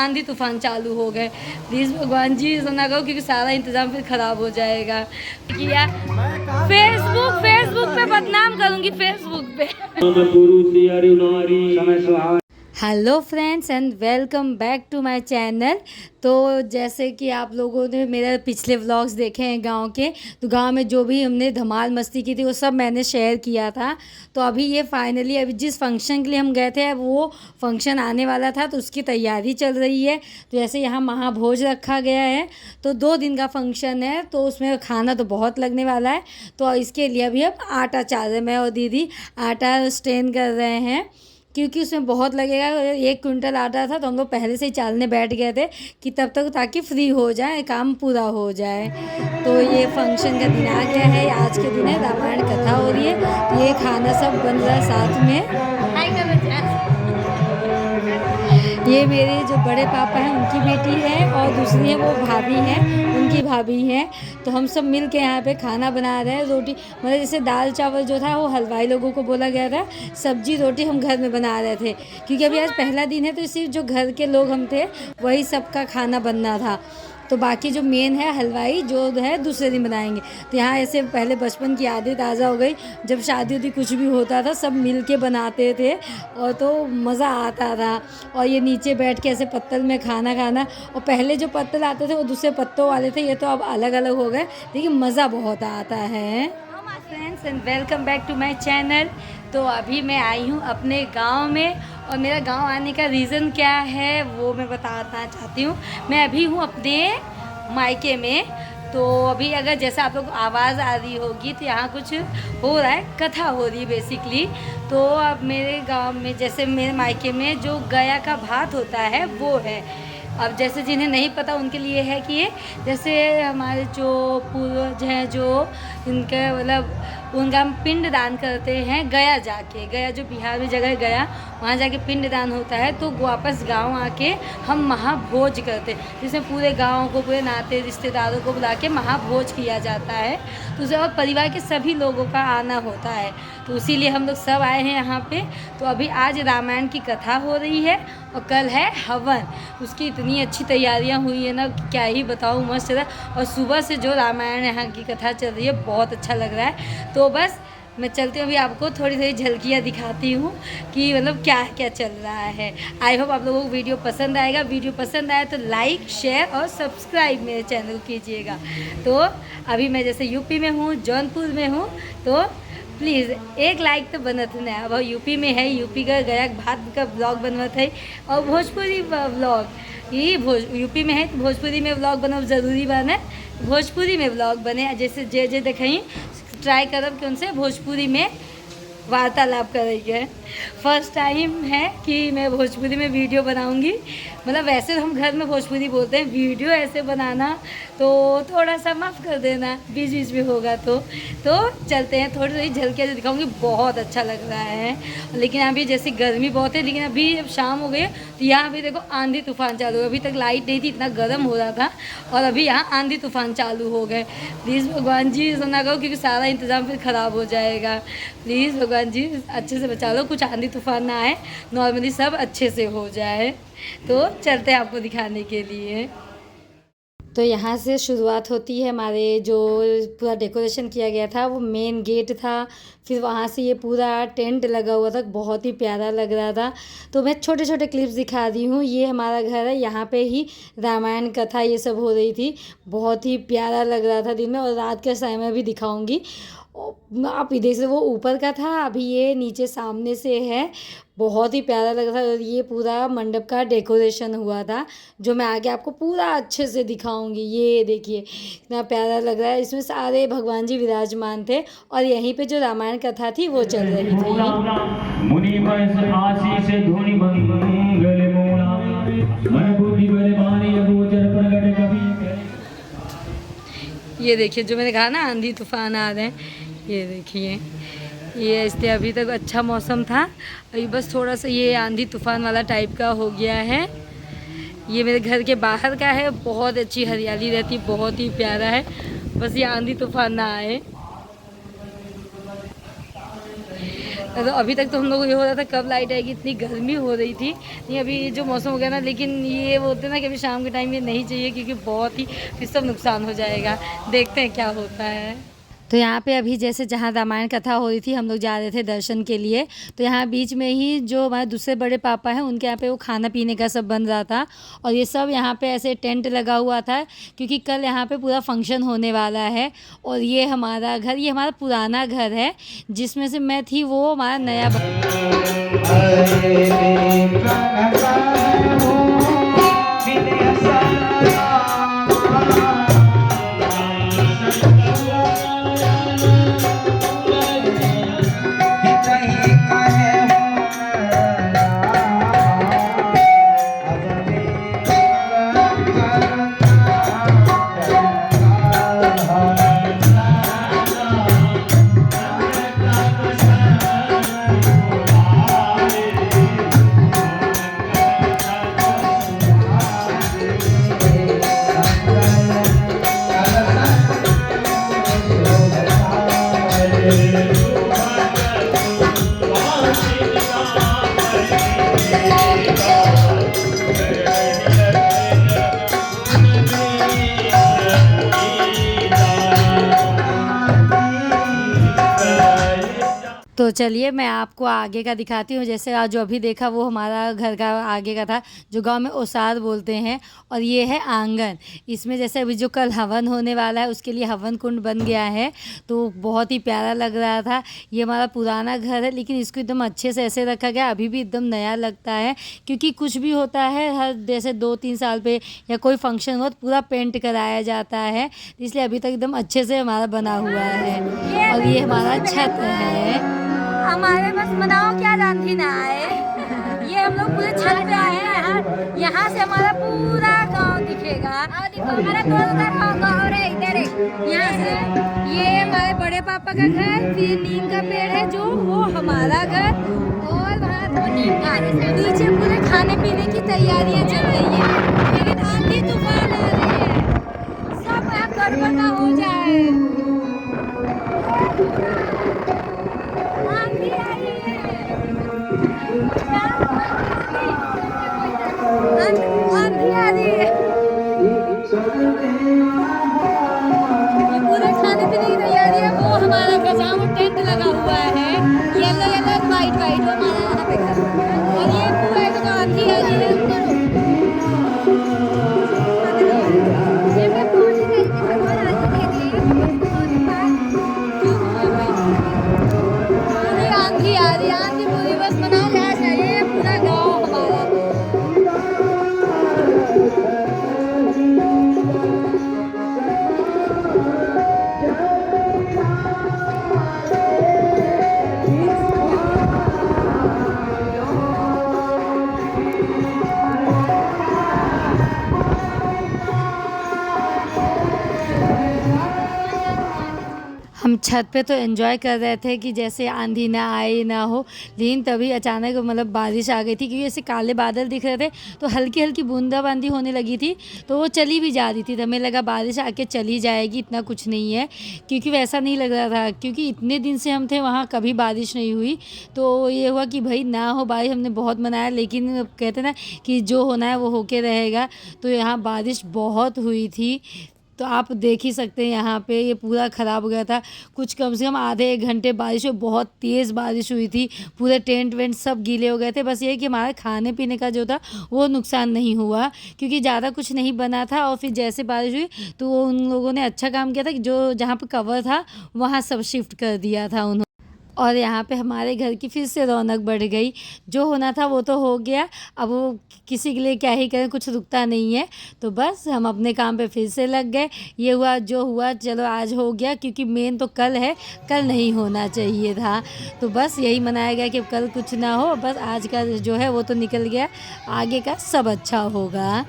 आंधी तूफान चालू हो गए। प्लीज़ भगवान जी ऐसा ना करो, क्योंकि सारा इंतज़ाम फिर ख़राब हो जाएगा। किया फेसबुक पे बदनाम करूँगी, फेसबुक पे। Hello friends and welcome back to my channel. तो जैसे कि आप लोगों ने मेरे पिछले व्लॉग्स देखे हैं गांव के, तो गांव में जो भी हमने धमाल मस्ती की थी वो सब मैंने शेयर किया था। तो अभी ये फाइनली अभी जिस फंक्शन के लिए हम गए थे वो फंक्शन आने वाला था, तो उसकी तैयारी चल रही है। तो जैसे यहाँ महाभोज रखा गया है, तो 2 दिन का फंक्शन है, तो उसमें खाना तो बहुत लगने वाला है। तो इसके लिए अभी अब आटा चाल रहे, मैं और दीदी आटा स्ट्रेन कर रहे हैं, क्योंकि उसमें बहुत लगेगा। 1 क्विंटल आटा था, तो हम लोग पहले से ही चालने बैठ गए थे कि तब तक ताकि फ्री हो जाए, काम पूरा हो जाए। तो ये फंक्शन का दिन आ गया है, आज के दिन है, रामायण कथा हो रही है, तो ये खाना सब बन रहा है साथ में। ये मेरे जो बड़े पापा हैं उनकी बेटी है, और दूसरी है वो भाभी हैं, उनकी भाभी हैं। तो हम सब मिल के यहाँ पे खाना बना रहे हैं। रोटी मतलब जैसे दाल चावल जो था वो हलवाई लोगों को बोला गया था, सब्जी रोटी हम घर में बना रहे थे, क्योंकि अभी आज पहला दिन है, तो सिर्फ जो घर के लोग हम थे वही सबका खाना बनना था। तो बाकी जो मेन है हलवाई जो है दूसरे दिन बनाएंगे। तो यहाँ ऐसे पहले बचपन की यादें ताज़ा हो गई, जब शादी होती कुछ भी होता था सब मिल के बनाते थे, और तो मज़ा आता था। और ये नीचे बैठ के ऐसे पत्तल में खाना खाना, और पहले जो पत्तल आते थे वो दूसरे पत्तों वाले थे, ये तो अब अलग अलग हो गए, लेकिन मज़ा बहुत आता है। Friends and welcome back to my channel. तो अभी मैं आई हूँ अपने गांव में, और मेरा गांव आने का रीज़न क्या है वो मैं बताना चाहती हूँ। मैं अभी हूँ अपने मायके में। तो अभी अगर जैसा आप लोग आवाज़ आ रही होगी, तो यहाँ कुछ हो रहा है, कथा हो रही है बेसिकली। तो अब मेरे गांव में जैसे मेरे मायके में जो गया का भात होता है वो है। अब जैसे जिन्हें नहीं पता उनके लिए है कि ये जैसे हमारे जो पूर्वज हैं, जो इनका मतलब उनका हम पिंड दान करते हैं गया जाके, गया जो बिहार में जगह गया, वहाँ जाके पिंड दान होता है। तो वापस गांव आके हम महाभोज करते हैं, जिसमें पूरे गांव को, पूरे नाते रिश्तेदारों को बुला के महाभोज किया जाता है। तो उसे और परिवार के सभी लोगों का आना होता है, तो इसीलिए हम लोग सब आए हैं यहाँ पे। तो अभी आज रामायण की कथा हो रही है, और कल है हवन। उसकी इतनी अच्छी तैयारियाँ हुई है ना, क्या ही बताऊँ, मस्त है। और सुबह से जो रामायण यहाँ की कथा चल रही है बहुत अच्छा लग रहा है। तो बस मैं चलती हूँ, अभी आपको थोड़ी थोड़ी झलकियाँ दिखाती हूँ कि मतलब क्या क्या चल रहा है। आई होप आप लोगों को वीडियो पसंद आएगा। वीडियो पसंद आए तो लाइक, शेयर और सब्सक्राइब मेरे चैनल कीजिएगा। तो अभी मैं जैसे यूपी में हूँ, जौनपुर में हूँ, तो प्लीज़ एक लाइक तो बनत है। अब यूपी में है, यूपी का गया भात का ब्लॉग बनवत है, और भोजपुरी ब्लॉग ये यूपी में है, तो भोजपुरी में ब्लॉग बनब ज़रूरी बने, भोजपुरी में ब्लॉग बने। जैसे जे देखें ट्राई करब कि उनसे भोजपुरी में वार्तालाप करेंगे। फर्स्ट टाइम है कि मैं भोजपुरी में वीडियो बनाऊंगी। मतलब वैसे तो हम घर में भोजपुरी बोलते हैं, वीडियो ऐसे बनाना तो थोड़ा सा माफ़ कर देना, बीच बीच में होगा तो चलते हैं। थोड़ी थोड़ी झलकियाँ दिखाऊंगी, बहुत अच्छा लग रहा है। लेकिन अभी जैसे गर्मी बहुत है, लेकिन अभी जब शाम हो गई तो यहाँ भी देखो आंधी तूफान चालू है। अभी तक लाइट नहीं थी, इतना गर्म हो रहा था, और अभी यहाँ आंधी तूफान चालू हो गए। प्लीज़ भगवान जी ऐसा ना करो, क्योंकि सारा इंतज़ाम फिर ख़राब हो जाएगा। प्लीज़ भगवान जी अच्छे से बचा लो, कुछ आंधी तूफान ना आए, नॉर्मली सब अच्छे से हो जाए। तो चलते हैं आपको दिखाने के लिए। तो यहाँ से शुरुआत होती है, हमारे जो पूरा डेकोरेशन किया गया था वो मेन गेट था। फिर वहाँ से ये पूरा टेंट लगा हुआ था, बहुत ही प्यारा लग रहा था। तो मैं छोटे छोटे क्लिप्स दिखा रही हूँ। ये हमारा घर है, यहाँ पे ही रामायण कथा ये सब हो रही थी, बहुत ही प्यारा लग रहा था दिन में। और रात के समय भी दिखाऊंगी। आप इधर से वो ऊपर का था, अभी ये नीचे सामने से है, बहुत ही प्यारा लग रहा था। और ये पूरा मंडप का डेकोरेशन हुआ था, जो मैं आगे आपको पूरा अच्छे से दिखाऊंगी। ये देखिए इतना प्यारा लग रहा है, इसमें सारे भगवान जी विराजमान थे, और यहीं पे जो रामायण कथा थी वो चल रही थी। ये देखिए जो मैंने कहा ना आंधी तूफान आ रहे हैं, ये देखिए। ये इसलिए अभी तक अच्छा मौसम था, अभी बस थोड़ा सा ये आंधी तूफान वाला टाइप का हो गया है। ये मेरे घर के बाहर का है, बहुत अच्छी हरियाली रहती, बहुत ही प्यारा है, बस ये आंधी तूफान ना आए। तो अभी तक तो हम लोग ये हो रहा था कब लाइट आएगी, इतनी गर्मी हो रही थी। नहीं अभी जो मौसम हो गया ना, लेकिन ये बोलते ना कि अभी शाम के टाइम ये नहीं चाहिए क्योंकि बहुत ही फिर सब नुकसान हो जाएगा। देखते हैं क्या होता है। तो यहाँ पे अभी जैसे जहाँ रामायण कथा हो रही थी, हम लोग जा रहे थे दर्शन के लिए। तो यहाँ बीच में ही जो हमारे दूसरे बड़े पापा हैं उनके यहाँ पे वो खाना पीने का सब बन रहा था। और ये सब यहाँ पे ऐसे टेंट लगा हुआ था क्योंकि कल यहाँ पे पूरा फंक्शन होने वाला है। और ये हमारा घर, ये हमारा पुराना घर है जिसमें से मैं थी, वो हमारा नया तो चलिए मैं आपको आगे का दिखाती हूँ। जैसे आज जो अभी देखा वो हमारा घर का आगे का था, जो गांव में ओसार बोलते हैं। और ये है आंगन। इसमें जैसे अभी जो कल हवन होने वाला है उसके लिए हवन कुंड बन गया है, तो बहुत ही प्यारा लग रहा था। ये हमारा पुराना घर है लेकिन इसको एकदम अच्छे से ऐसे रखा गया, अभी भी एकदम नया लगता है। क्योंकि कुछ भी होता है हर जैसे 2-3 साल पे या कोई फंक्शन हो तो पूरा पेंट कराया जाता है, इसलिए अभी तक एकदम अच्छे से हमारा बना हुआ है। और ये हमारा छत है। हमारे बस मनाओ क्या जानती ना आए। ये हम लोग पूरे छत पे आए हैं। यहाँ से हमारा पूरा गांव दिखेगा। हमारा गाँव है इधर है। यहाँ से ये हमारे बड़े पापा का घर, फिर नीम का पेड़ है जो वो हमारा घर, और वहाँ वो नीम का नीचे पूरे खाने पीने की तैयारियाँ चल रही है। लेकिन आंधी तूफान आ रही है, सब गड़बड़ ना हो जाए। आंधी आ रही है, आंधी आ रही है। ये पूरे खाने पीने की तैयारी है। वो हमारा जहाँ वो टेंट लगा हुआ है, येलो येलो वाइट वाइट, वो हमारा यहाँ पे घर। और ये पूरा जो आंधी आ रही है, आंधी आ रही है, आंधी पूरी बस मनाओ यहाँ चाहिए पूरा गाँव हमारा। हम छत पे तो एंजॉय कर रहे थे कि जैसे आंधी ना आए ना हो, लेकिन तभी अचानक मतलब बारिश आ गई थी। क्योंकि ऐसे काले बादल दिख रहे थे तो हल्की हल्की बूंदाबांदी होने लगी थी, तो वो चली भी जा रही थी। तो हमें लगा बारिश आके चली जाएगी, इतना कुछ नहीं है। क्योंकि वैसा नहीं लग रहा था, क्योंकि इतने दिन से हम थे वहाँ, कभी बारिश नहीं हुई। तो ये हुआ कि भाई ना हो बारिश, हमने बहुत मनाया, लेकिन कहते ना कि जो होना है वो होके रहेगा। तो यहाँ बारिश बहुत हुई थी, तो आप देख ही सकते हैं यहाँ पे ये पूरा ख़राब हो गया था। कुछ कम से कम आधे 1 घंटे बारिश हुई, बहुत तेज़ बारिश हुई थी। पूरे टेंट वेंट सब गीले हो गए थे। बस ये कि हमारे खाने पीने का जो था वो नुकसान नहीं हुआ, क्योंकि ज़्यादा कुछ नहीं बना था। और फिर जैसे बारिश हुई तो वो उन लोगों ने अच्छा काम किया था कि जो जहाँ पर कवर था वहाँ सब शिफ्ट कर दिया था उन्होंने। और यहाँ पे हमारे घर की फिर से रौनक बढ़ गई। जो होना था वो तो हो गया, अब वो किसी के लिए क्या ही करें, कुछ रुकता नहीं है। तो बस हम अपने काम पे फिर से लग गए। ये हुआ जो हुआ, चलो आज हो गया, क्योंकि मेन तो कल है, कल नहीं होना चाहिए था। तो बस यही मनाया गया कि कल कुछ ना हो, बस आज का जो है वो तो निकल गया, आगे का सब अच्छा होगा।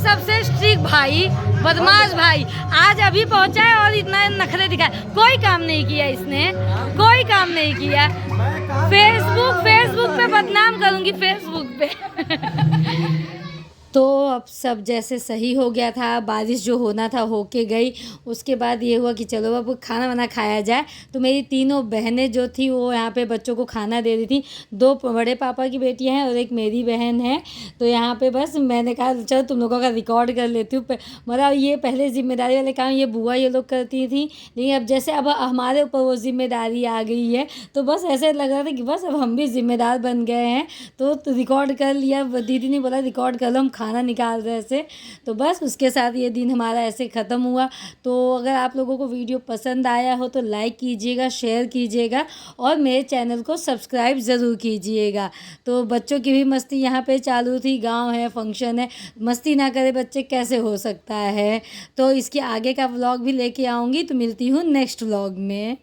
सबसे स्ट्रिक्ट भाई, बदमाश भाई आज अभी पहुंचा है और इतना नखरे दिखाए। कोई काम नहीं किया इसने, कोई काम नहीं किया। फेसबुक पे बदनाम करूंगी, फेसबुक पे। तो अब सब जैसे सही हो गया था, बारिश जो होना था होके गई। उसके बाद ये हुआ कि चलो अब खाना वाना खाया जाए। तो मेरी तीनों बहनें जो थी वो यहाँ पे बच्चों को खाना दे रही थी। 2 बड़े पापा की बेटियाँ हैं और एक मेरी बहन है। तो यहाँ पे बस मैंने कहा चलो तुम लोगों का रिकॉर्ड कर लेती हूँ। मतलब ये पहले जिम्मेदारी वाले काम ये बुआ ये लोग करती थी, लेकिन अब जैसे अब हमारे ऊपर वो जिम्मेदारी आ गई है, तो बस ऐसे लग रहा था कि बस अब हम भी जिम्मेदार बन गए हैं। तो रिकॉर्ड कर लिया। दीदी ने बोला रिकॉर्ड कर लो, हम खाना निकाल रहे थे। तो बस उसके साथ ये दिन हमारा ऐसे ख़त्म हुआ। तो अगर आप लोगों को वीडियो पसंद आया हो तो लाइक कीजिएगा, शेयर कीजिएगा और मेरे चैनल को सब्सक्राइब ज़रूर कीजिएगा। तो बच्चों की भी मस्ती यहाँ पे चालू थी, गांव है, फंक्शन है, मस्ती ना करे बच्चे कैसे हो सकता है। तो इसके आगे का व्लॉग भी लेके आऊँगी। तो मिलती हूँ नेक्स्ट व्लॉग में।